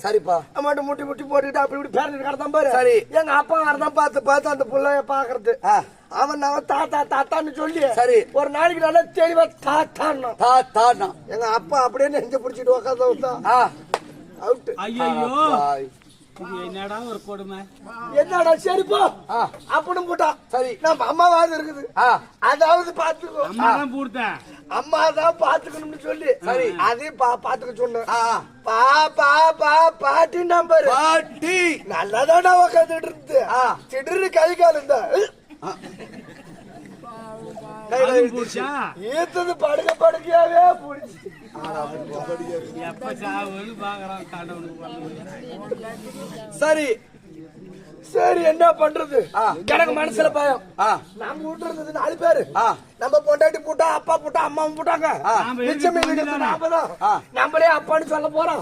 சரிப்பா. அம்மாட்ட முட்டி முட்டி போட்டுக்கிட்டு அப்படி இப்படி பேரண்ட் கடத்தான் பாரு. சரி. எங்க அப்பா தான் பார்த்து பார்த்து அந்த புள்ளைய பாக்குறது. அவன் தாத்தா தாத்தான்னு சொல்லி சரி ஒரு நாளைக்கு நல்லா தெளிவா தாத்தான்னா தாத்தா. எங்க அப்பா அப்படியே நெஞ்ச பிடிச்சிட்டு உட்காந்து அவுட். ஐயோ என்னடா ஒரு கொடுமை. என்னடா சரிப்போ அப்படின்னு போட்டான். சரி நம்ம அம்மாவாவது இருக்குது அதாவது பாத்துக்கோ. அம்மா தான் போட்டேன். அம்மா தான் பாத்துக்கணும்னு சொல்லி சரி அதையும் பாத்துக்க சொன்னேன். பாட்டி நம்பர் பாட்டி நல்லாதாடா உட்காந்துட்டு இருந்து திடீர்னு கை கால் இருந்தா ஈத்தது படுக்க படுக்கையாவே போடுச்சு. சரி சரி என்ன பண்றது? எனக்கு மனசுல பயம். நம்ம வீட்டுல இருந்தது 4 பேரு. நம்ம பொண்டாட்டி போட்டா அப்பா போட்டா அம்மா போட்டாங்க. மிச்சம் நம்மளே அப்பான்னு சொல்ல போறோம்.